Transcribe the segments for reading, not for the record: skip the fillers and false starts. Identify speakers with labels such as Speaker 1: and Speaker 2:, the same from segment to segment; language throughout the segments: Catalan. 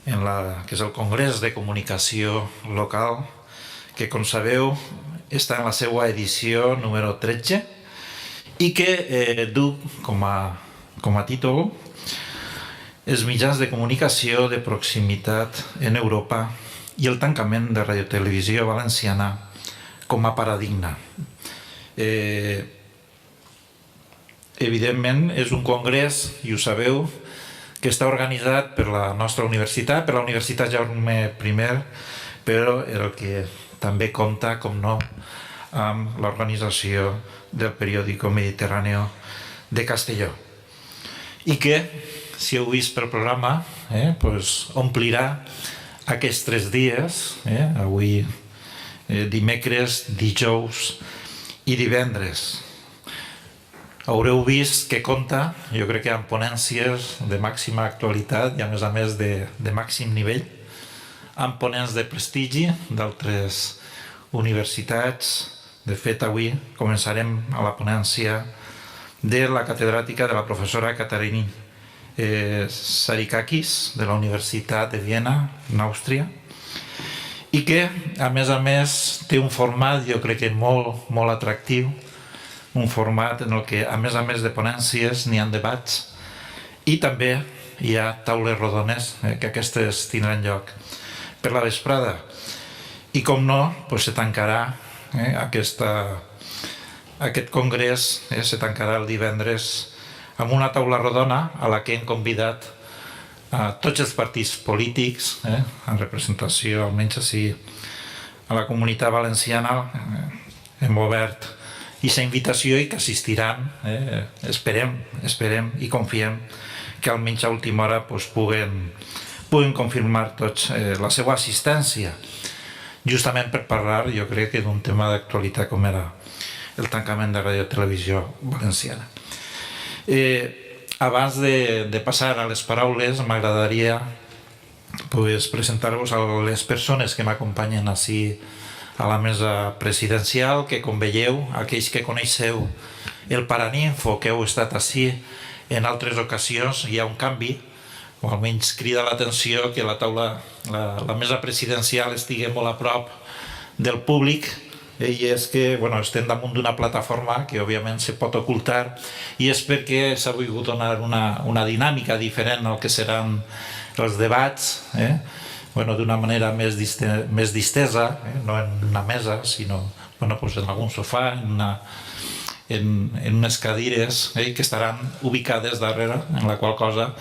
Speaker 1: que és el Congrés de Comunicació Local, que, com sabeu, està en la seva edició número 13 i que du com a títol els mitjans de comunicació de proximitat en Europa i el tancament de Radiotelevisió Valenciana com a paradigma. Evidentment, és un congrés, i ho sabeu, que està organitzat per la nostra universitat, per la Universitat Jaume I, però el que també compta, com no, amb l'organització del periòdico Mediterráneo de Castelló. I que, si heu vist pel programa, omplirà aquests 3 dies, avui dimecres, dijous i divendres. Haureu vist que compta, jo crec que amb ponències de màxima actualitat i a més de màxim nivell, amb ponents de prestigi d'altres universitats. De fet, avui començarem a la ponència de la catedràtica de la professora Katarín Sarikakis de la Universitat de Viena, en Àustria, i que, a més, té un format, jo crec que molt atractiu, un format en el que, a més de ponències, n'hi ha debats i també hi ha taules rodones, que aquestes tindran lloc per la vesprada. I com no, se tancarà aquest congrés, se tancarà el divendres amb una taula rodona a la que hem convidat a tots els partits polítics, en representació, almenys així, a la comunitat valenciana. Hem obert aquesta invitació i que assistiran. Esperem i confiem que almenys a última hora puguen confirmar tots la seva assistència, justament per parlar, jo crec, d'un tema d'actualitat com era el tancament de Radiotelevisió Valenciana. Abans de passar a les paraules, m'agradaria presentar-vos a les persones que m'acompanyen així a la mesa presidencial, que, com veieu, aquells que coneixeu el Paraninfo, que heu estat així en altres ocasions, hi ha un canvi, o almenys crida l'atenció que la mesa presidencial estigui molt a prop del públic, i és que estem damunt d'una plataforma que òbviament se pot ocultar, i és perquè s'ha volgut donar una dinàmica diferent al que seran els debats, d'una manera més distesa, no en una mesa, sinó en algun sofà, en unes cadires que estaran ubicades darrere, en la qual cosa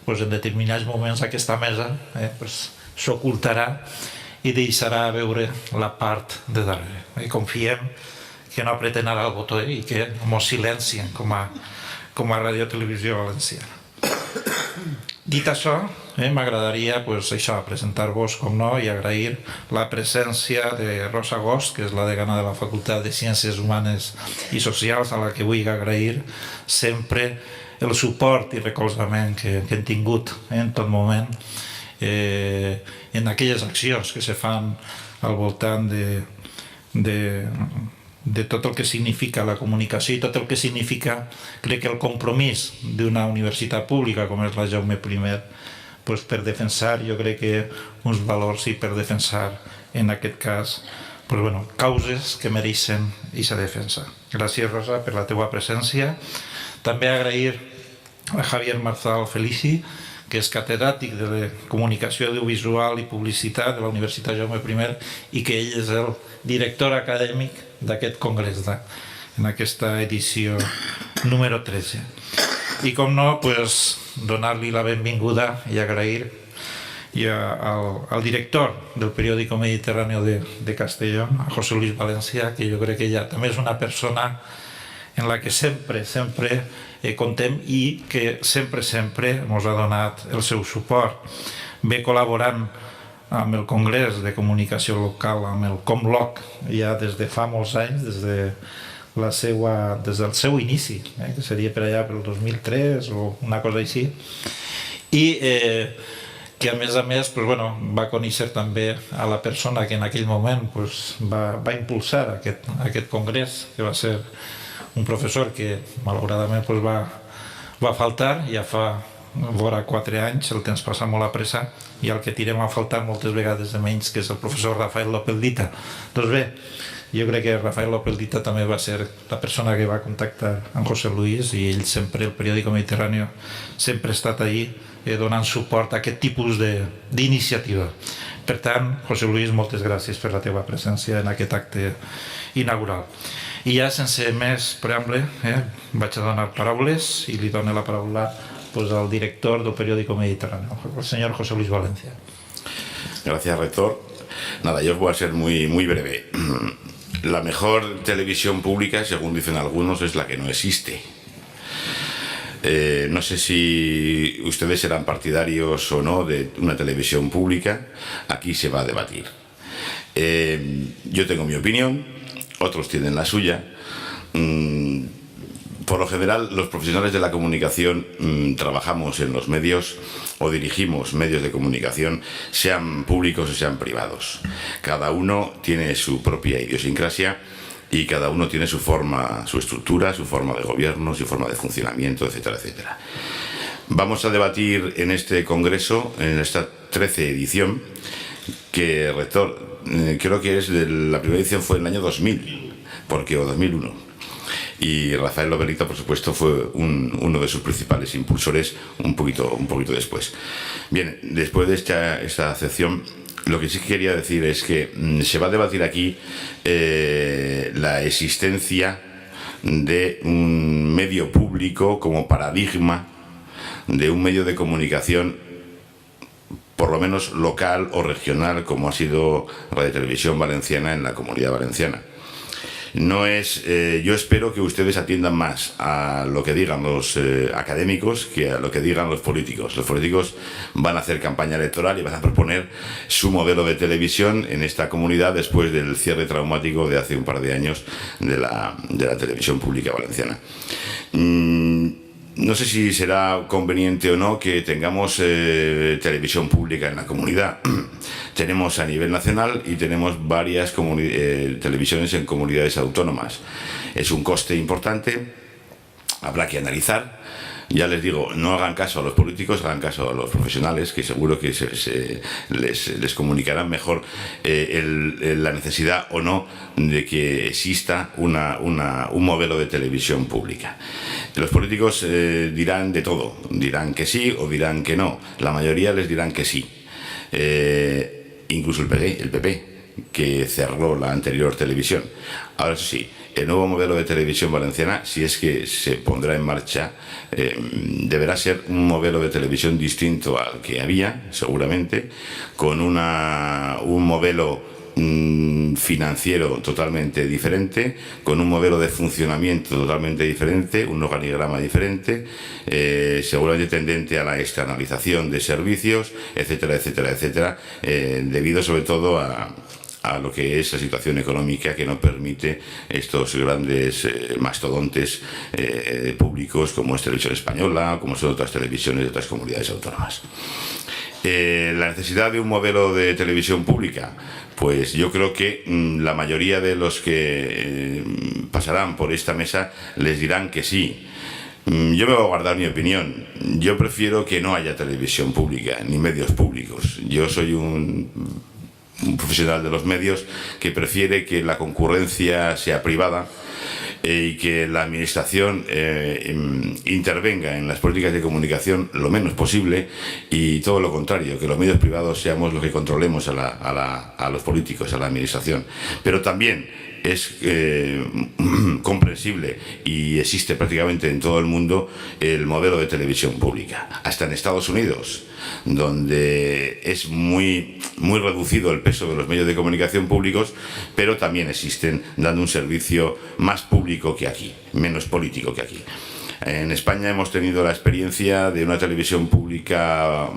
Speaker 1: en determinats moments aquesta mesa s'ocultarà i deixarà veure la part de darrere. Confiem que no apreten ara el botó i que ens silencien com a Radiotelevisió Valenciana. Dit això, m'agradaria presentar-vos, com no, i agrair la presència de Rosa Gost, que és la degana de la Facultat de Ciències Humanes i Socials, a la que vull agrair sempre el suport i recolzament que hem tingut en tot moment en aquelles accions que se fan al voltant de tot el que significa la comunicació i tot el que significa, crec que el compromís d'una universitat pública com és la Jaume I, per defensar, jo crec que uns valors i per defensar, en aquest cas, causes que mereixen aquesta defensa. Gràcies, Rosa, per la teva presència. També agrair a Javier Marzal Felici, que és catedràtic de Comunicació Audiovisual i Publicitat de la Universitat Jaume I i que ell és el director acadèmic d'aquest congrés, en aquesta edició número 13. I, com no, donar-li la benvinguda i agrair al director del periòdico Mediterráneo de Castelló, a José Luis Valencia, que jo crec que ella també és una persona en la que sempre contem i que sempre ens ha donat el seu suport. Ve col·laborant amb el Congrés de Comunicació Local, amb el Comloc, ja des de fa molts anys, des del seu inici, que seria per allà pel 2003 o una cosa així, i que a més va conèixer també a la persona que en aquell moment va impulsar aquest congrés, que va ser un professor que malauradament va faltar ja fa vora 4 anys, el temps passa molt a pressa, i el que tirem a faltar moltes vegades de menys, que és el professor Rafael Lopeldita. Doncs bé, jo crec que Rafael Lopeldita també va ser la persona que va contactar amb José Luis, i ell sempre, el periòdico Mediterráneo, sempre ha estat ahí donant suport a aquest tipus d'iniciativa. Per tant, José Luis, moltes gràcies per la teva presència en aquest acte inaugural. I ja sense més preàmbule, vaig a donar paraules i li dono la paraula al director del periódico Mediterráneo, el señor José Luis Valencia.
Speaker 2: Gracias, rector. Nada, yo voy a ser muy breve. La mejor televisión pública, según dicen algunos, es la que no existe. No sé si ustedes serán partidarios o no de una televisión pública. Aquí se va a debatir. Yo tengo mi opinión, otros tienen la suya. Por lo general, los profesionales de la comunicación trabajamos en los medios o dirigimos medios de comunicación, sean públicos o sean privados. Cada uno tiene su propia idiosincrasia y cada uno tiene su forma, su estructura, su forma de gobierno, su forma de funcionamiento, etcétera, etcétera. Vamos a debatir en este congreso, en esta 13ª edición, que, rector, creo que es de la primera edición fue en el año 2000, o 2001. Y Rafael Lopeldita, por supuesto, fue uno de sus principales impulsores un poquito después. Bien, después de esta sección, lo que sí quería decir es que se va a debatir aquí la existencia de un medio público como paradigma de un medio de comunicación, por lo menos local o regional, como ha sido Radio Televisión Valenciana en la Comunidad Valenciana. No es, yo espero que ustedes atiendan más a lo que digan los académicos que a lo que digan los políticos. Los políticos van a hacer campaña electoral y van a proponer su modelo de televisión en esta comunidad después del cierre traumático de hace un par de años de la televisión pública valenciana. No sé si será conveniente o no que tengamos televisión pública en la comunidad. Tenemos a nivel nacional y tenemos varias televisiones en comunidades autónomas. Es un coste importante, habrá que analizar. Ya les digo, no hagan caso a los políticos, hagan caso a los profesionales, que seguro que les comunicarán mejor la necesidad o no de que exista un modelo de televisión pública. Los políticos dirán de todo, dirán que sí o dirán que no. La mayoría les dirán que sí. Incluso el PP, que cerró la anterior televisión. Ahora eso sí, el nuevo modelo de televisión valenciana, si es que se pondrá en marcha, deberá ser un modelo de televisión distinto al que había, seguramente, con un modelo financiero totalmente diferente, con un modelo de funcionamiento totalmente diferente, un organigrama diferente, seguramente tendente a la externalización de servicios, etcétera, etcétera, etcétera, debido sobre todo a lo que es la situación económica que no permite estos grandes mastodontes públicos como es Televisión Española, como son otras televisiones de otras comunidades autónomas. La necesidad de un modelo de televisión pública, pues yo creo que la mayoría de los que pasarán por esta mesa les dirán que sí. Yo me voy a guardar mi opinión. Yo prefiero que no haya televisión pública ni medios públicos. Yo soy un profesional de los medios que prefiere que la concurrencia sea privada y que la administración intervenga en las políticas de comunicación lo menos posible, y todo lo contrario, que los medios privados seamos los que controlemos a los políticos, a la administración. Pero también es comprensible y existe prácticamente en todo el mundo el modelo de televisión pública. Hasta en Estados Unidos, donde es muy reducido el peso de los medios de comunicación públicos, pero también existen dando un servicio más público que aquí, menos político que aquí. En España hemos tenido la experiencia de una televisión pública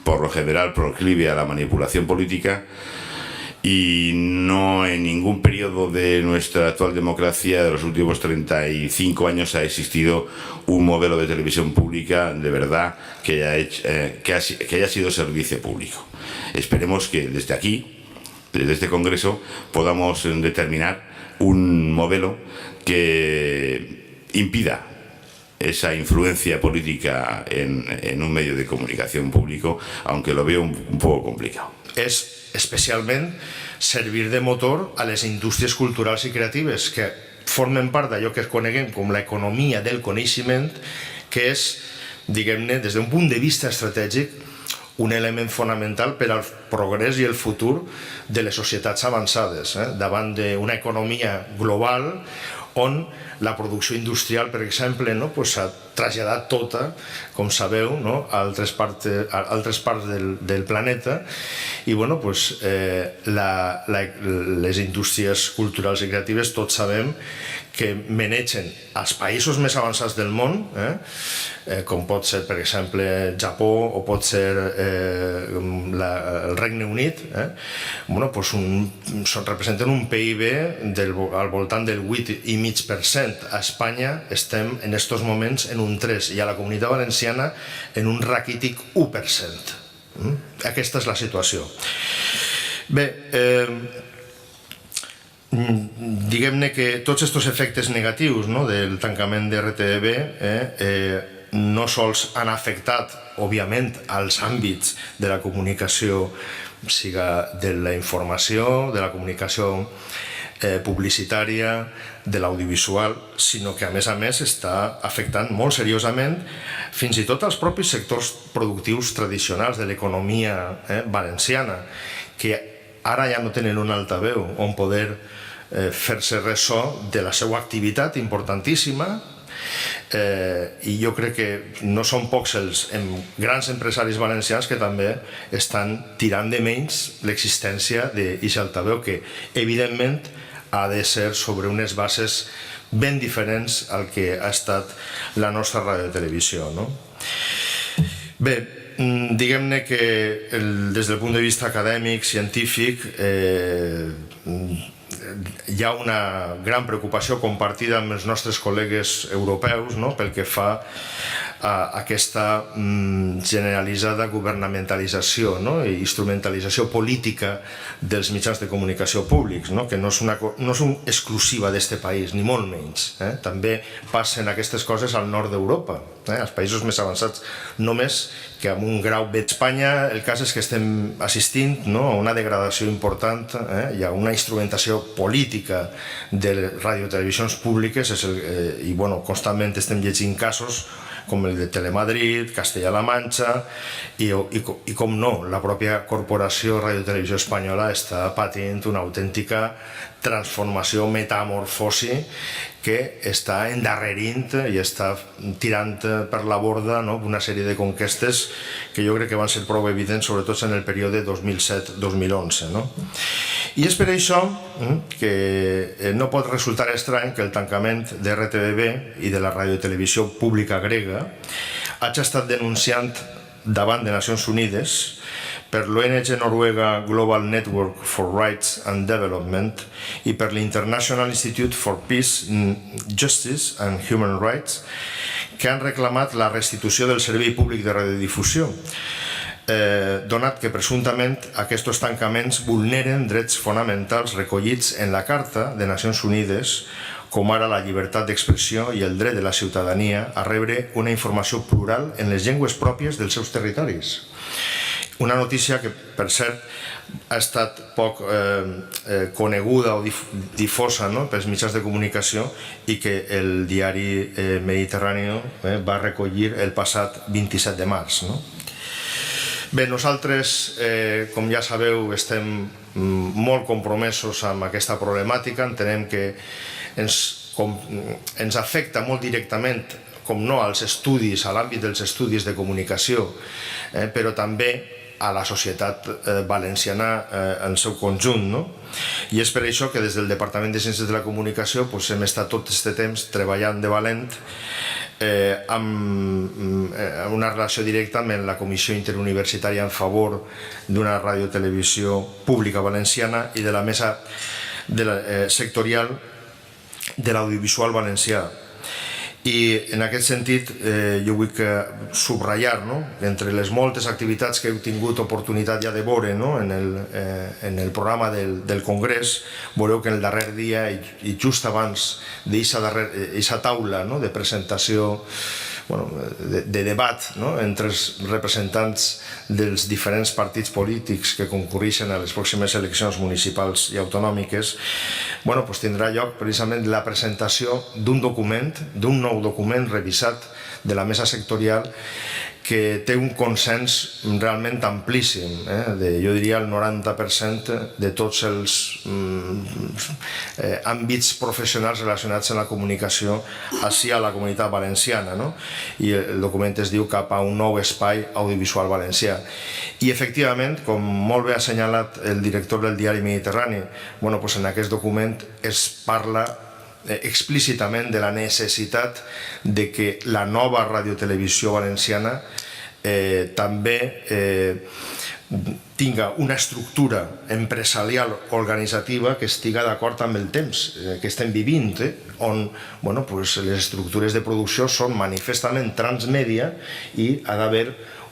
Speaker 2: por lo general proclive a la manipulación política, y no en ningún periodo de nuestra actual democracia de los últimos 35 años ha existido un modelo de televisión pública de verdad que haya sido servicio público. Esperemos que desde aquí, desde este Congreso, podamos determinar un modelo que impida esa influencia política en un medio de comunicación público, aunque lo veo un poco complicado.
Speaker 3: És especialment servir de motor a les indústries culturals i creatives que formen part d'allò que coneguem com l'economia del coneixement, que és, diguem-ne, des d'un punt de vista estratègic, un element fonamental per al progrés i el futur de les societats avançades, davant d'una economia global on la producció industrial, per exemple, s'ha traslladat tota, com sabeu, a altres parts del planeta, i les indústries culturals i creatives tots sabem que manegen els països més avançats del món, com pot ser, per exemple, Japó o pot ser el Regne Unit, representen un PIB al voltant del 8,5%. A Espanya estem en aquests moments en un 3% i a la Comunitat Valenciana en un raquític 1%. Aquesta és la situació. Bé, diguem-ne que tots aquests efectes negatius del tancament de RTBB no sols han afectat, òbviament, als àmbits de la comunicació, siga de la informació, de la comunicació publicitària, de l'audiovisual, sinó que a més està afectant molt seriosament fins i tot als propis sectors productius tradicionals de l'economia valenciana, que ara ja no tenen un altaveu on poder fer-se ressò de la seva activitat importantíssima, i jo crec que no són pocs els grans empresaris valencians que també estan tirant de menys l'existència d'aquest altaveu, que evidentment ha de ser sobre unes bases ben diferents al que ha estat la nostra radiotelevisió. Bé, diguem-ne que des del punt de vista acadèmic, científic, hi ha una gran preocupació compartida amb els nostres col·legues europeus pel que fa a aquesta generalitzada governamentalització i instrumentalització política dels mitjans de comunicació públics, que no és exclusiva d'aquest país, ni molt menys. També passen aquestes coses al nord d'Europa, als països més avançats, només que amb un grau d'Espanya el cas és que estem assistint a una degradació important i a una instrumentació política de les radiotelevisions públiques i constantment estem llegint casos com el de Telemadrid, Castella-La Manxa i com no, la pròpia Corporació Radiotelevisió Espanyola està patint una autèntica transformació, metamorfosi que està endarrerint i està tirant per la borda una sèrie de conquestes que jo crec que van ser prou evidents, sobretot en el període 2007-2011. I és per això que no pot resultar estrany que el tancament de RTBB i de la radiotelevisió pública grega hagi estat denunciant davant de Nacions Unides per l'ONG noruega Global Network for Rights and Development i per l'International Institute for Peace, Justice and Human Rights, que han reclamat la restitució del servei públic de radiodifusió, donat que presumptament aquests tancaments vulneren drets fonamentals recollits en la Carta de Nacions Unides, com ara la llibertat d'expressió i el dret de la ciutadania a rebre una informació plural en les llengües pròpies dels seus territoris. Una notícia que, per cert, ha estat poc coneguda o difosa pels mitjans de comunicació i que el diari Mediterrani va recollir el passat 27 de març. Bé, nosaltres, com ja sabeu, estem molt compromesos amb aquesta problemàtica. Entenem que ens afecta molt directament, com no, als estudis, a l'àmbit dels estudis de comunicació, però també a la societat valenciana en seu conjunt. I és per això que des del Departament de Ciències de la Comunicació hem estat tot aquest temps treballant de valent amb una relació directa amb la Comissió Interuniversitària en favor d'una radiotelevisió pública valenciana i de la mesa sectorial de l'audiovisual valencià. I en aquest sentit jo vull subratllar, entre les moltes activitats que heu tingut oportunitat ja de veure en el programa del Congrés, veureu que el darrer dia i just abans d'aquesta taula de presentació, de debat entre els representants dels diferents partits polítics que concurreixen a les pròximes eleccions municipals i autonòmiques, tindrà lloc precisament la presentació d'un nou document revisat de la mesa sectorial que té un consens realment amplíssim, jo diria el 90% de tots els àmbits professionals relacionats amb la comunicació ací a la Comunitat Valenciana, i el document es diu Cap a un nou espai audiovisual valencià. I efectivament, com molt bé ha assenyalat el director del diari Mediterrani, en aquest document es parla explícitament de la necessitat de que la nova radiotelevisió valenciana també tinga una estructura empresarial organitzativa que estiga d'acord amb el temps que estem vivint, on les estructures de producció són manifestament transmèdia i ha d'haver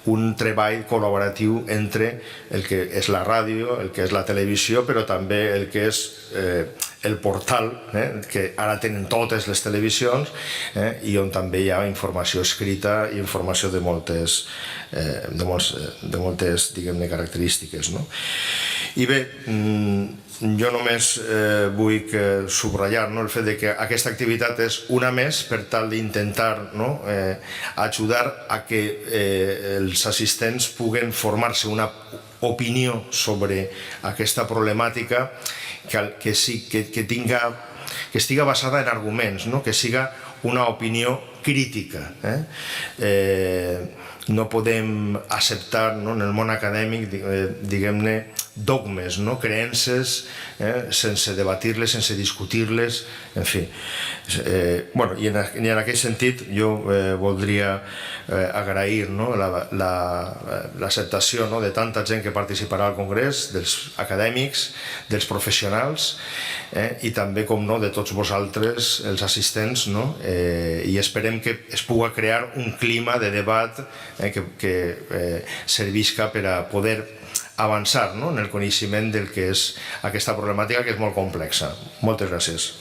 Speaker 3: un treball col·laboratiu entre el que és la ràdio, el que és la televisió, però també el que és el portal, que ara tenen totes les televisions, i on també hi ha informació escrita i informació de moltes, diguem-ne, característiques. I bé, jo només vull subratllar el fet que aquesta activitat és una més per tal d'intentar ajudar a que els assistents puguen formar-se una opinió sobre aquesta problemàtica que estiga basada en arguments, que siga una opinió crítica. No podem acceptar en el món acadèmic, diguem-ne, dogmes, creences, sense debatir-les, sense discutir-les, en fi. I en aquest sentit jo voldria agrair l'acceptació de tanta gent que participarà al Congrés, dels acadèmics, dels professionals i també, com no, de tots vosaltres, els assistents, i esperem que es pugui crear un clima de debat que servisca per a poder avançar en el coneixement del que és aquesta problemàtica, que és molt complexa. Moltes gràcies.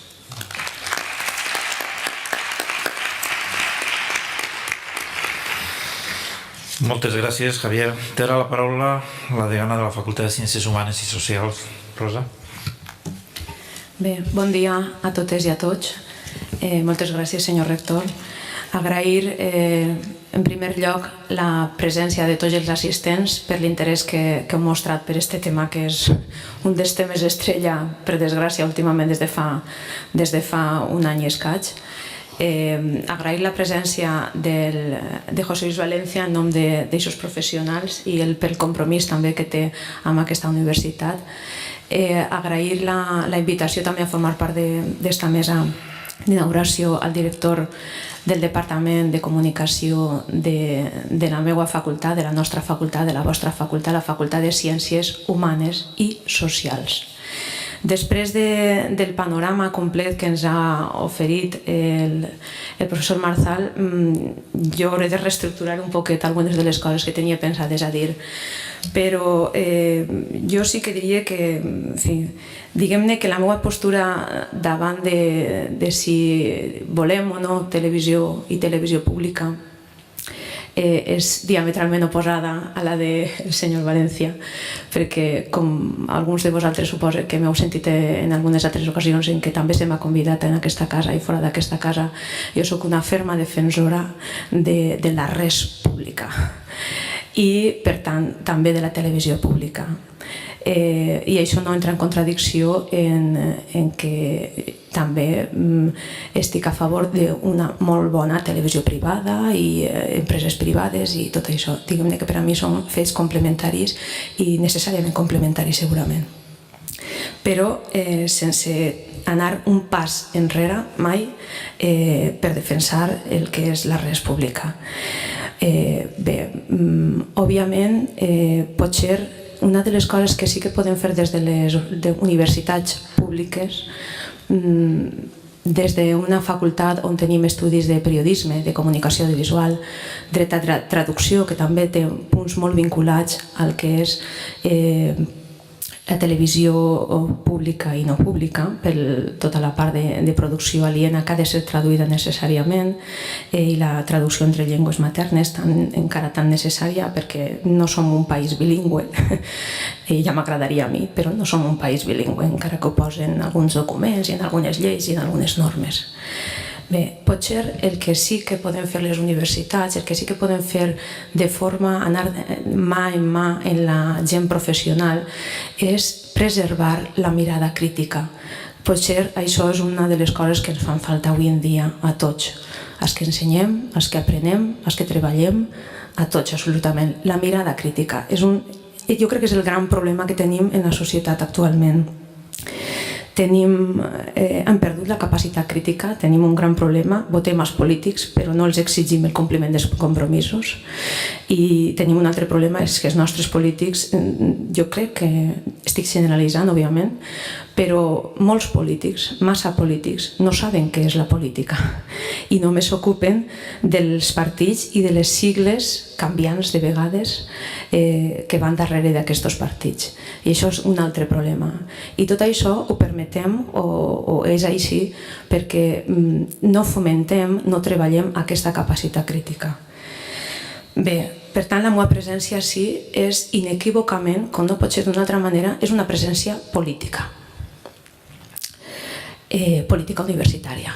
Speaker 1: Moltes gràcies, Javier. Té ara la paraula la degana de la Facultat de Ciències Humanes i Socials, Rosa.
Speaker 4: Bé, bon dia a totes i a tots. Moltes gràcies, senyor rector. Agrair, en primer lloc, la presència de tots els assistents per l'interès que heu mostrat per aquest tema, que és un dels temes estrella, per desgràcia, últimament des de fa un any i escaig. Agrair la presència de José Luis Valencia en nom d'aixos professionals i pel compromís també que té amb aquesta universitat. Agrair la invitació també a formar part d'esta mesa d'inauguració al director del Departament de Comunicació de la meva facultat, de la nostra facultat, de la vostra facultat, la Facultat de Ciències Humanes i Socials. Després del panorama complet que ens ha oferit el professor Marzal, jo hauré de reestructurar un poquet algunes de les coses que tenia pensades a dir, però jo sí que diria que, en fi, diguem-ne que la meva postura davant de si volem o no televisió i televisió pública és diametralment oposada a la del senyor Valencia, perquè com alguns de vosaltres suposo que m'heu sentit en algunes altres ocasions en què també se m'ha convidat en aquesta casa i fora d'aquesta casa, jo sóc una ferma defensora de la res pública i per tant també de la televisió pública. I això no entra en contradicció en que també estic a favor d'una molt bona televisió privada i empreses privades i tot això. Diguem-ne que per a mi són fets complementaris i necessàriament complementaris segurament. Però sense anar un pas enrere mai per defensar el que és la res pública. Bé, òbviament potser una de les coses que sí que podem fer des de les universitats públiques des d'una facultat on tenim estudis de periodisme, de comunicació audiovisual, dret a traducció, que també té punts molt vinculats al que és la televisió pública i no pública, per tota la part de producció aliena que ha de ser traduïda necessàriament, i la traducció entre llengües maternes encara tan necessària, perquè no som un país bilingüe, ja m'agradaria a mi, però no som un país bilingüe, encara que ho posen en alguns documents i en algunes lleis i en algunes normes. Bé, potser el que sí que podem fer les universitats, el que sí que podem fer de forma anar mà en mà en la gent professional és preservar la mirada crítica. Potser això és una de les coses que ens fan falta avui en dia a tots, els que ensenyem, els que aprenem, els que treballem, a tots absolutament. La mirada crítica jo crec que és el gran problema que tenim en la societat actualment. Hem perdut la capacitat crítica, tenim un gran problema, votem als polítics però no els exigim el compliment dels compromisos, i tenim un altre problema, és que els nostres polítics, jo crec que estic generalitzant òbviament, però molts polítics, massa polítics, no saben què és la política i només s'ocupen dels partits i de les sigles canviants de vegades que van darrere d'aquests partits, i això és un altre problema. I tot això ho permetem o és així perquè no fomentem, no treballem aquesta capacitat crítica. Bé, per tant, la meva presència sí és inequívocament, com no pot ser d'una altra manera, és una presència política. Política universitària,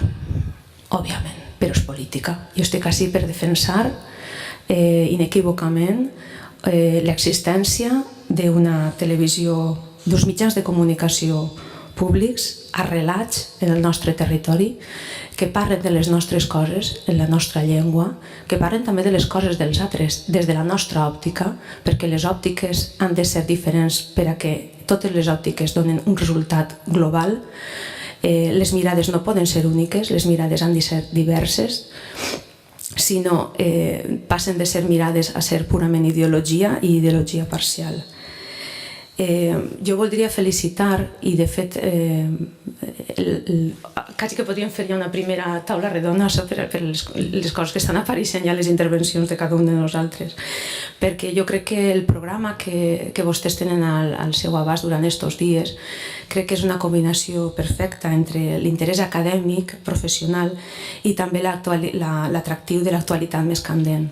Speaker 4: òbviament, però és política. Jo estic així per defensar inequívocament l'existència d'una televisió, d'uns mitjans de comunicació públics arrelats en el nostre territori, que parlen de les nostres coses en la nostra llengua, que parlen també de les coses dels altres des de la nostra òptica, perquè les òptiques han de ser diferents per a que totes les òptiques donen un resultat global. Les mirades no poden ser úniques, les mirades han de ser diverses, sinó passen de ser mirades a ser purament ideologia i ideologia parcial. Jo voldria felicitar, i de fet quasi que podríem fer ja una primera taula redona per les coses que estan apareixent ja les intervencions de cada un de nosaltres, perquè jo crec que el programa que vostès tenen al seu abast durant aquests dies crec que és una combinació perfecta entre l'interès acadèmic, professional, i també l'atractiu de l'actualitat més candent.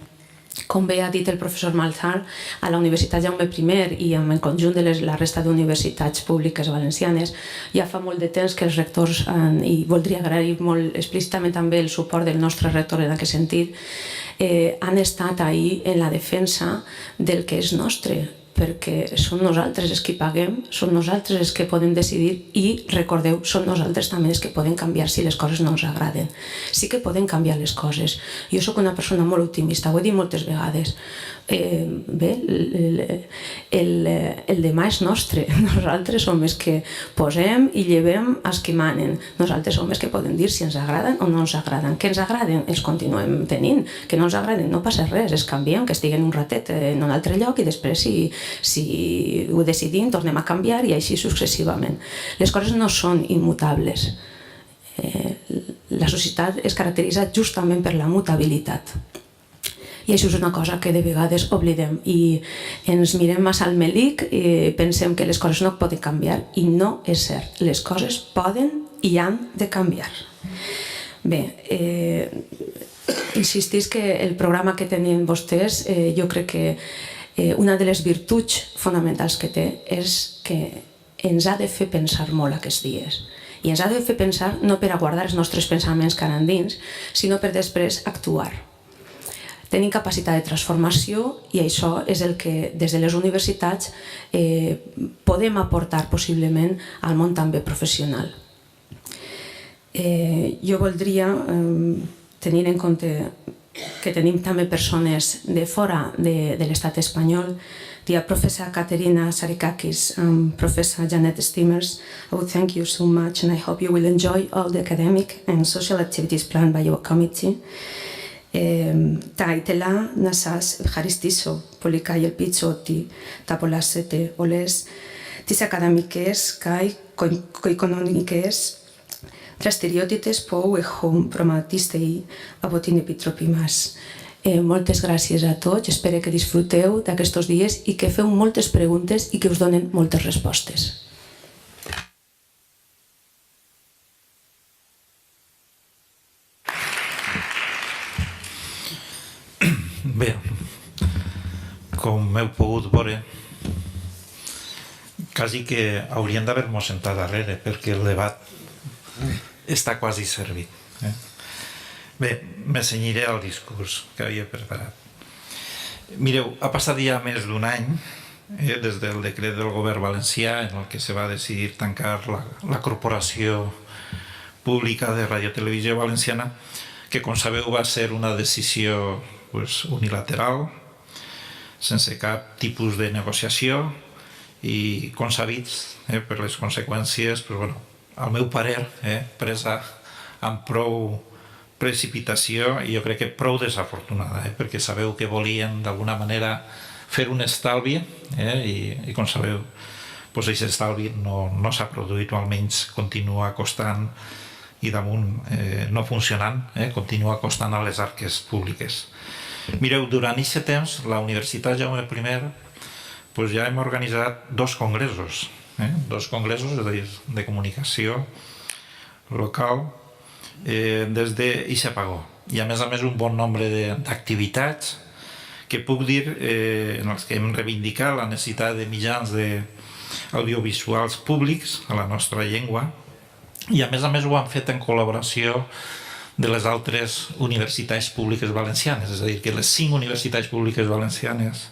Speaker 4: Com bé ha dit el professor Malzar, a la Universitat Jaume I i en el conjunt de la resta d'universitats públiques valencianes ja fa molt de temps que els rectors, i voldria agrair molt explícitament també el suport del nostre rector en aquest sentit, han estat ahí en la defensa del que és nostre, perquè som nosaltres els que paguem, som nosaltres els que podem decidir i, recordeu, som nosaltres també els que podem canviar si les coses no ens agraden. Sí que podem canviar les coses. Jo sóc una persona molt optimista, ho he dit moltes vegades. Bé, el demà és nostre. Nosaltres som els que posem i llevem els que manen. Nosaltres som els que podem dir si ens agraden o no ens agraden. Que ens agraden, els continuem tenint. Que no ens agraden, no passa res, els canviem, que estiguen un ratet en un altre lloc i després si ho decidim tornem a canviar i així successivament. Les coses no són immutables. La societat es caracteritza justament per la mutabilitat. I això és una cosa que de vegades oblidem i ens mirem massa al melic i pensem que les coses no poden canviar, i no és cert. Les coses poden i han de canviar. Bé, insistís que el programa que tenen vostès, jo crec que una de les virtuts fonamentals que té és que ens ha de fer pensar molt aquests dies. I ens ha de fer pensar no per a guardar els nostres pensaments que anen dins, sinó per després actuar. Tenim capacitat de transformació i això és el que des de les universitats podem aportar possiblement al món també professional. Jo voldria, tenint en compte que tenim també persones de fora de l'estat espanyol, dear Professor Katerina Sarikakis, Professor Janet Stimmers, I would thank you so much and I hope you will enjoy all the academic and social activities planned by your committee. Taitela nasas Evharistiso, Polikai elpitzoti, tapolasete oles, tis academiques kai koikononikes, δραστηριότητες που έχουν προγραμματιστεί από την Επιτροπή μας. Moltes gràcies a tots, espero que disfruteu d'aquests dies i que feu moltes preguntes i que us donen moltes respostes.
Speaker 1: Bé, com heu pogut veure, quasi que hauríem d'haver-nos sentat darrere perquè el debat està quasi servit. Bé, me cenyiré al discurs que havia preparat. Mireu, ha passat ja més d'un any des del decret del govern valencià en el que se va decidir tancar la corporació pública de Radiotelevisió Valenciana, que com sabeu va ser una decisió unilateral, sense cap tipus de negociació i, com s'ha vist, per les conseqüències, al meu parer, presa amb prou precipitació i jo crec que prou desafortunada, perquè sabeu que volien d'alguna manera fer un estalvi i com sabeu, aquest estalvi no s'ha produït o almenys continua costant i damunt no funcionant, continua costant a les arques públiques. Mireu, durant aquest temps la Universitat Jaume I ja hem organitzat dos congressos, és a dir, de comunicació local des d'aquest apagó. I a més un bon nombre d'activitats que puc dir en els que hem reivindicat la necessitat de mitjans audiovisuals públics a la nostra llengua i a més ho han fet en col·laboració de les altres universitats públiques valencianes, és a dir, que les 5 universitats públiques valencianes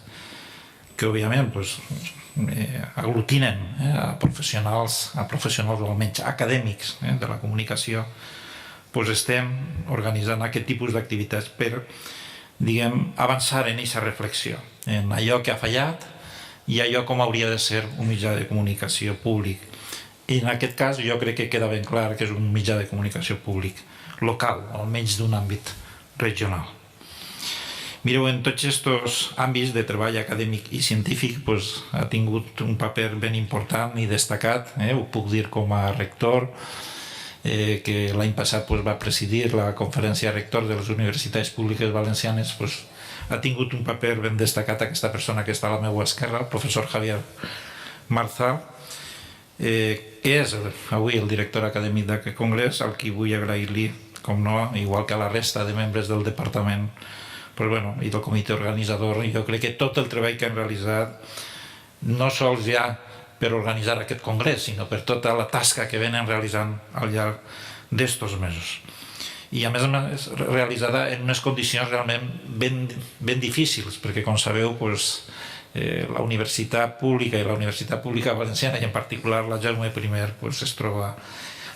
Speaker 1: que òbviament aglutinen a professionals o almenys acadèmics de la comunicació, estem organitzant aquest tipus d'activitats per, avançar en aquesta reflexió, en allò que ha fallat i allò com hauria de ser un mitjà de comunicació públic. I en aquest cas jo crec que queda ben clar que és un mitjà de comunicació públic local, almenys d'un àmbit regional. Mireu, en tots aquests àmbits de treball acadèmic i científic ha tingut un paper ben important i destacat, ho puc dir com a rector, que l'any passat va presidir la conferència rector de les universitats públiques valencianes, ha tingut un paper ben destacat aquesta persona que està a la meva esquerra, el professor Javier Marzal, que és avui el director acadèmic d'aquest congrés, al qui vull agrair-li, com no, igual que a la resta de membres del departament i del comitè organitzador. Jo crec que tot el treball que han realitzat, no sols ja per organitzar aquest congrés, sinó per tota la tasca que venen realitzant al llarg d'estos mesos. I a més realitzada en unes condicions realment ben difícils, perquè com sabeu la universitat pública i la universitat pública valenciana i en particular la Jaume I es troba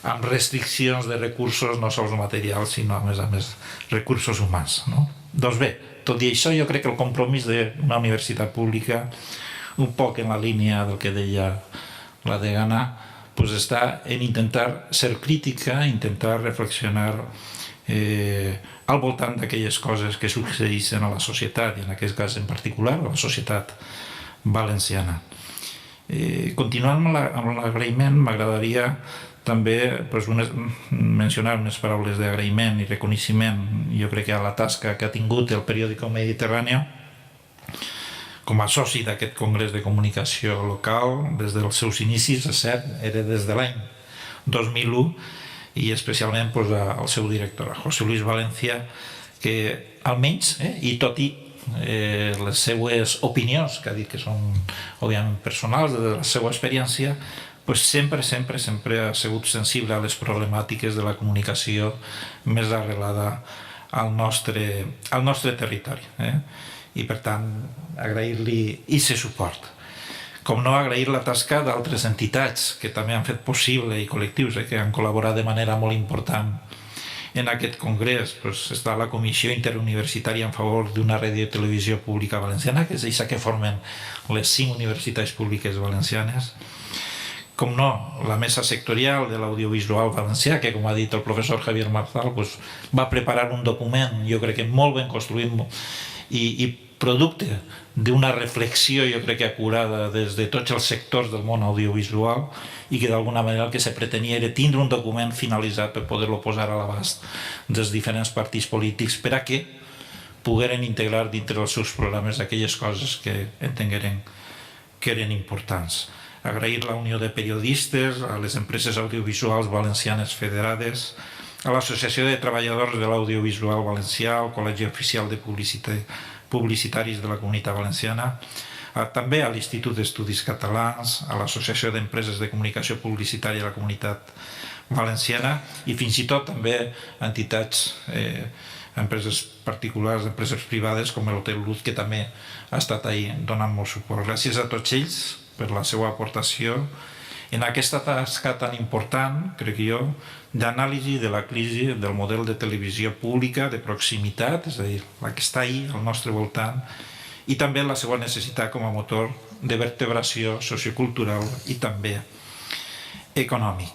Speaker 1: amb restriccions de recursos no sols materials sinó a més recursos humans. Doncs bé, tot i això jo crec que el compromís d'una universitat pública, un poc en la línia del que deia la degana, està en intentar ser crítica, intentar reflexionar al voltant d'aquelles coses que succeeixen a la societat, i en aquest cas en particular a la societat valenciana. Continuant amb l'agraïment, m'agradaria també mencionar unes paraules d'agraïment i reconeixement, jo crec que a la tasca que ha tingut el periòdico Mediterráneo com a soci d'aquest Congrés de Comunicació Local des dels seus inicis, és cert, era des de l'any 2001, i especialment al seu director, a José Luis Valencia, que almenys, i tot i les seues opinions, que ha dit que són òbviament personals, de la seva experiència, sempre ha sigut sensible a les problemàtiques de la comunicació més arrelada al nostre territori. I per tant, agrair-li aquest suport. Com no agrair la tasca d'altres entitats que també han fet possible i col·lectius que han col·laborat de manera molt important en aquest congrés. Està la Comissió Interuniversitària en favor d'una radiotelevisió pública valenciana, que és aquesta que formen les 5 universitats públiques valencianes. Com no, la mesa sectorial de l'audiovisual valencià, que com ha dit el professor Javier Marzal va preparar un document, jo crec que molt ben construït i producte d'una reflexió, jo crec que acurada des de tots els sectors del món audiovisual i que d'alguna manera el que se pretenia era tindre un document finalitzat per poder-lo posar a l'abast dels diferents partits polítics per a que pogueren integrar dintre dels seus programes aquelles coses que entengueren que eren importants. Agrair la Unió de Periodistes, a les empreses audiovisuals valencianes federades, a l'Associació de Treballadors de l'Audiovisual Valencià, al Col·legi Oficial de Publicitaris de la Comunitat Valenciana, també a l'Institut d'Estudis Catalans, a l'Associació d'Empreses de Comunicació Publicitària de la Comunitat Valenciana i fins i tot també a entitats, empreses particulars, empreses privades com l'Hotel Luz, que també ha estat ahí donant molt suport. Gràcies a tots ells per la seva aportació en aquesta tasca tan important, crec jo, d'anàlisi de la crisi del model de televisió pública de proximitat, és a dir, la que està ahí al nostre voltant, i també la seva necessitat com a motor de vertebració sociocultural i també econòmic.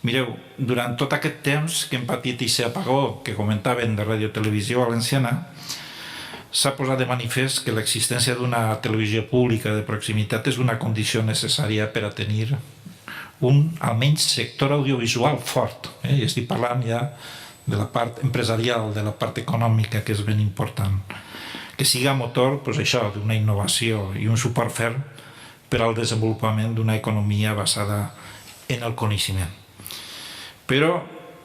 Speaker 1: Mireu, durant tot aquest temps que hem patit aquest apagó que comentaven de Radio Televisió Valenciana, s'ha posat de manifest que l'existència d'una televisió pública de proximitat és una condició necessària per a tenir un, almenys, sector audiovisual fort. I estic parlant ja de la part empresarial, de la part econòmica, que és ben important. Que siga motor, doncs això, d'una innovació i un suport ferm per al desenvolupament d'una economia basada en el coneixement. Però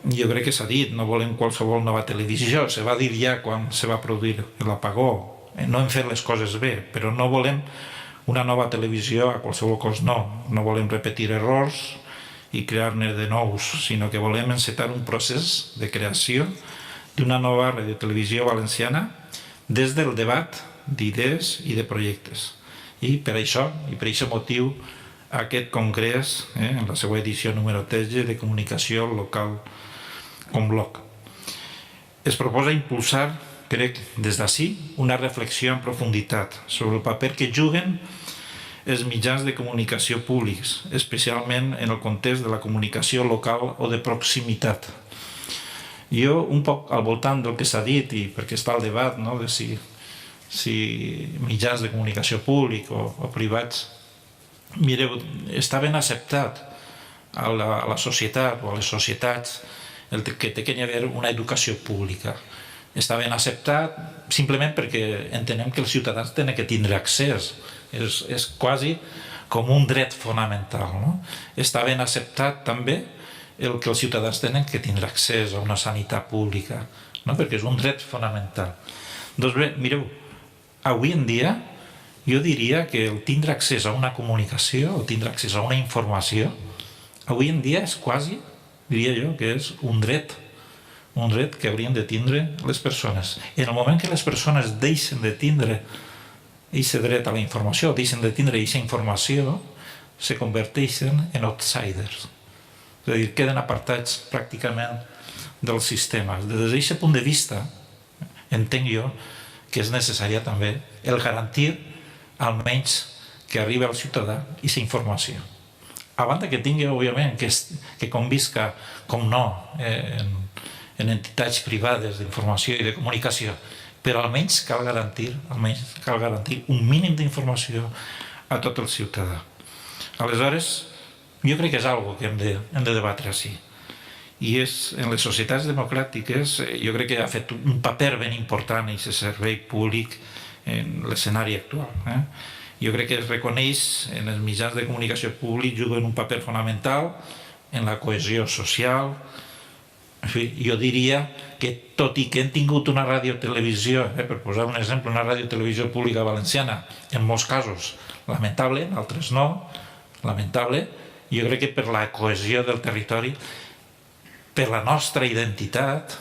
Speaker 1: jo crec que s'ha dit, no volem qualsevol nova televisió, se va dir ja quan se va produir l'apagó, no hem fet les coses bé, però no volem una nova televisió a qualsevol cost, no volem repetir errors i crear-ne de nous, sinó que volem encetar un procés de creació d'una nova radiotelevisió valenciana des del debat d'idees i de projectes. I per això, i per aquest motiu, aquest congrés, en la seva edició número 13 de comunicació local com bloc. Es proposa impulsar, crec, des d'ací, una reflexió en profunditat sobre el paper que juguen els mitjans de comunicació públics, especialment en el context de la comunicació local o de proximitat. Jo, un poc al voltant del que s'ha dit, i perquè està el debat de si mitjans de comunicació públic o privats, mireu, està ben acceptat a la societat o a les societats el que té que haver una educació pública. Està ben acceptat simplement perquè entenem que els ciutadans tenen que tindre accés. És quasi com un dret fonamental. Està ben acceptat també el que els ciutadans tenen que tindre accés a una sanitat pública, perquè és un dret fonamental. Doncs bé, mireu, avui en dia jo diria que el tindre accés a una comunicació o tindre accés a una informació avui en dia és quasi, diria jo, que és un dret que haurien de tindre les persones. En el moment que les persones deixen de tindre aquest dret a la informació, deixen de tindre aquesta informació, se converteixen en outsiders. És a dir, queden apartats pràcticament del sistema. Des d'aquest punt de vista, entenc jo que és necessària també el garantir almenys que arribi al ciutadà aquesta informació. A banda que tingui, òbviament, que convisca, com no, en entitats privades d'informació i de comunicació, però almenys cal garantir un mínim d'informació a tot el ciutadà. Aleshores, jo crec que és una cosa que hem de debatre així. I en les societats democràtiques jo crec que ha fet un paper ben important aquest servei públic en l'escenari actual. Jo crec que es reconeix en els mitjans de comunicació públics juguen un paper fonamental en la cohesió social. En fi, jo diria que tot i que hem tingut una radiotelevisió, per posar un exemple, una radiotelevisió pública valenciana, en molts casos lamentable, en altres no, lamentable, jo crec que per la cohesió del territori, per la nostra identitat,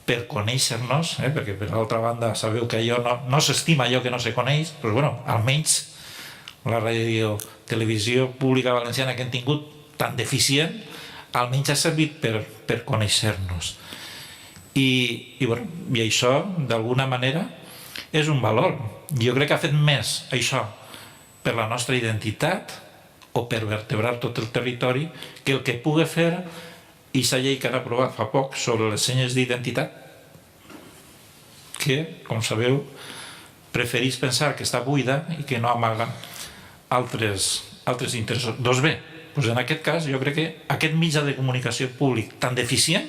Speaker 1: per conèixer-nos, perquè per l'altra banda sabeu que allò no s'estima allò que no se coneix, però bueno, almenys la radiotelevisió pública valenciana que hem tingut tan deficient, almenys ha servit per conèixer-nos. I això, d'alguna manera, és un valor. Jo crec que ha fet més això per la nostra identitat o per vertebrar tot el territori que el que pugui fer aquesta llei que han aprovat fa poc sobre les senyes d'identitat, que, com sabeu, preferís pensar que està buida i que no amaguen altres interessos. Doncs bé, en aquest cas jo crec que aquest mitjà de comunicació públic tan deficient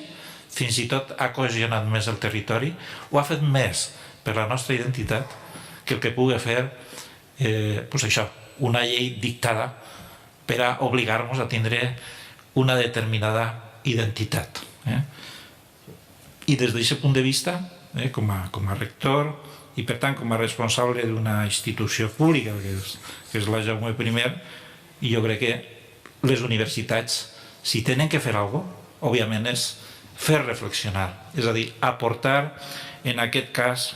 Speaker 1: fins i tot ha cohesionat més el territori, ho ha fet més per la nostra identitat que el que pugui fer això, una llei dictada per a obligar-nos a tindre una determinada identitat. I des d'aquest punt de vista, com a rector i per tant com a responsable d'una institució pública que és la Jaume I, jo crec que les universitats, si tenen que fer alguna cosa, òbviament és fer reflexionar, és a dir, aportar en aquest cas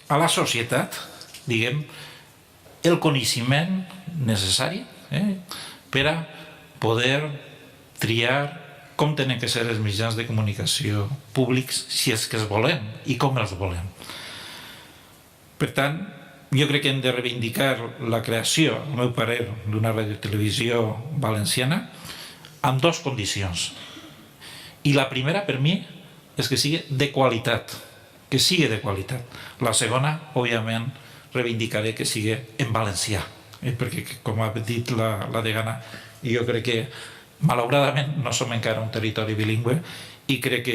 Speaker 1: a la societat, diguem, el coneixement necessari per a poder triar com tenen que ser els mitjans de comunicació públics, si és que els volem i com els volem. Per tant, jo crec que hem de reivindicar la creació, al meu parer, d'una radiotelevisió valenciana amb dues condicions. I la primera, per mi, és que sigui de qualitat, que sigui de qualitat. La segona, òbviament, reivindicaré que sigui en valencià, perquè, com ha dit la degana, jo crec que malauradament no som encara un territori bilingüe i crec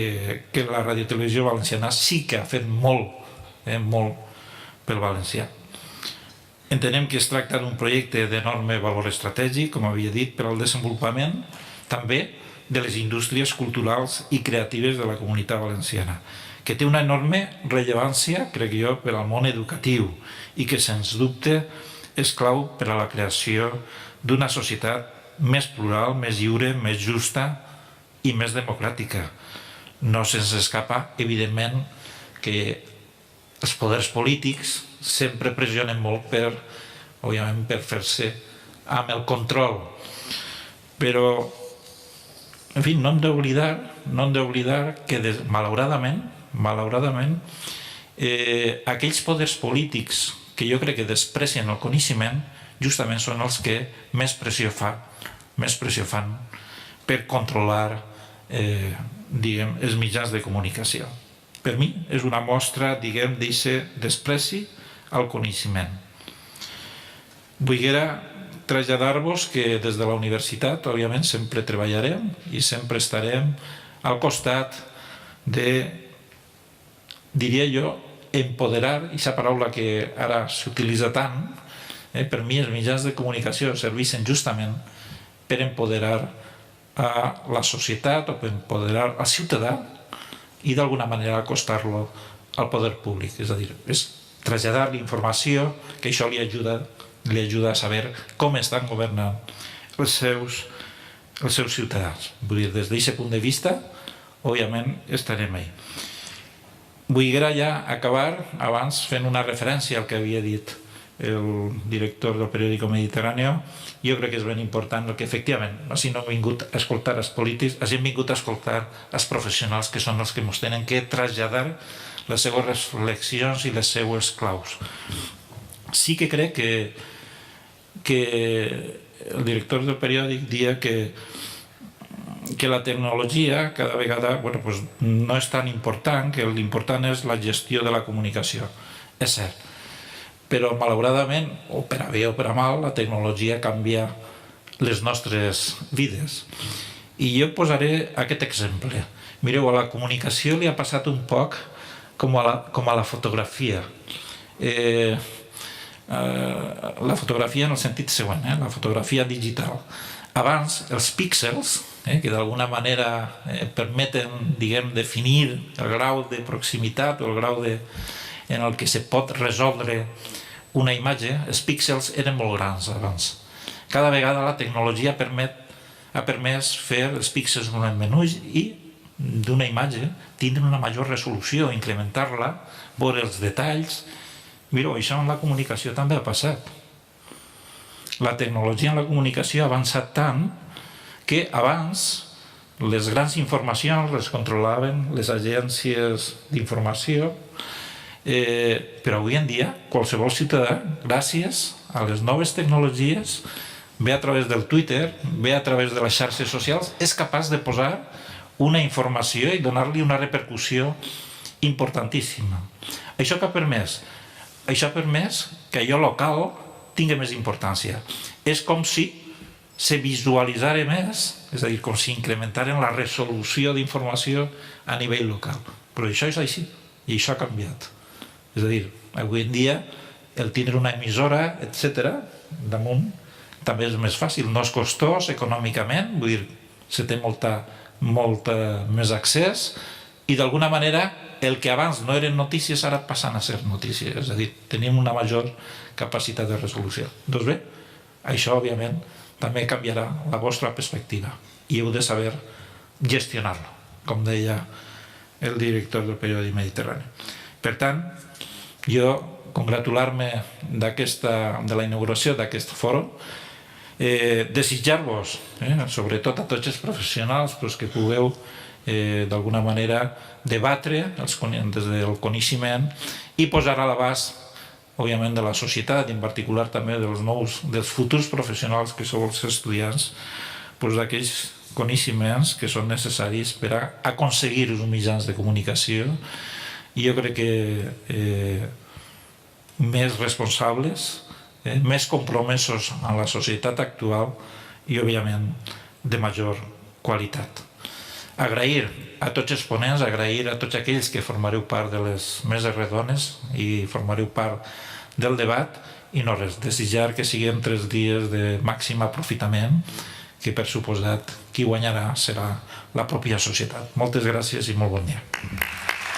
Speaker 1: que la radiotelevisió valenciana sí que ha fet molt pel valencià. Entenem que es tracta d'un projecte d'enorme valor estratègic, com havia dit, per al desenvolupament també de les indústries culturals i creatives de la comunitat valenciana, que té una enorme rellevància, crec jo, per al món educatiu i que, sens dubte, és clau per a la creació d'una societat més plural, més lliure, més justa i més democràtica. No se'ns escapa, evidentment, que els poders polítics sempre pressionen molt òbviament, per fer-se amb el control. Però, en fi, no hem d'oblidar que, malauradament, aquells poders polítics que jo crec que desprecien el coneixement justament són els que més pressió fan per controlar els mitjans de comunicació. Per mi és una mostra d'aquest despreci al coneixement. Vull traslladar-vos que des de la universitat, òbviament, sempre treballarem i sempre estarem al costat de, diria jo, empoderar, i aquesta paraula que ara s'utilitza tant, per mi els mitjans de comunicació serveixen justament per empoderar a la societat o per empoderar al ciutadà i d'alguna manera acostar-lo al poder públic. És a dir, és traslladar l'informació, que això li ajuda a saber com estan governant els seus ciutadans. Vull dir, des d'aquest punt de vista, òbviament, estarem ahí. Vull ja acabar abans fent una referència al que havia dit el director del periòdico Mediterráneo. Jo crec que és ben important que efectivament així no hem vingut a escoltar els polítics, així hem vingut a escoltar els professionals que són els que ens tenen que traslladar les seues reflexions i les seues claus. Sí que crec que el director del periòdic dia que la tecnologia cada vegada no és tan important, que l'important és la gestió de la comunicació. És cert. Però malauradament, o per a bé o per a mal, la tecnologia canvia les nostres vides. I jo posaré aquest exemple. Mireu, a la comunicació li ha passat un poc com a la fotografia. La fotografia en el sentit següent, la fotografia digital. Abans, els píxels, que d'alguna manera permeten, definir el grau de proximitat o el grau en el que se pot resoldre una imatge, els píxels eren molt grans abans. Cada vegada la tecnologia ha permès fer els píxels molt menús i d'una imatge tindre una major resolució, incrementar-la, veure els detalls. Mireu, això en la comunicació també ha passat. La tecnologia en la comunicació ha avançat tant que abans les grans informacions les controlaven les agències d'informació, però avui en dia qualsevol ciutadà, gràcies a les noves tecnologies, ve a través del Twitter, ve a través de les xarxes socials, és capaç de posar una informació i donar-li una repercussió importantíssima. Això que ha permès això ha permès que allò local tingui més importància. És com si se visualitzara més, és a dir, com si incrementaren la resolució d'informació a nivell local. Però això és així, i això ha canviat. És a dir, avui en dia, el tindre una emissora, etc., damunt, també és més fàcil, no és costós econòmicament, vull dir, se té molta més accés, i d'alguna manera el que abans no eren notícies ara passen a ser notícies, és a dir, tenim una major capacitat de resolució. Doncs bé, això òbviament també canviarà la vostra perspectiva i heu de saber gestionar-lo, com deia el director del periòdic Mediterrani. Per tant, jo congratular-me de la inauguració d'aquest fòrum, desitjar-vos, sobretot a tots els professionals, que pugueu d'alguna manera debatre des del coneixement i posar a l'abast, òbviament, de la societat, i en particular també dels futurs professionals que sou els estudiants, d'aquells coneixements que són necessaris per a aconseguir uns mitjans de comunicació, i jo crec que més responsables, més compromesos amb la societat actual i, òbviament, de major qualitat. Agrair a tots els ponents, agrair a tots aquells que formareu part de les meses redones i formareu part del debat, i no res, desitjar que siguin 3 dies de màxim aprofitament, que per suposat qui guanyarà serà la pròpia societat. Moltes gràcies i molt bon dia.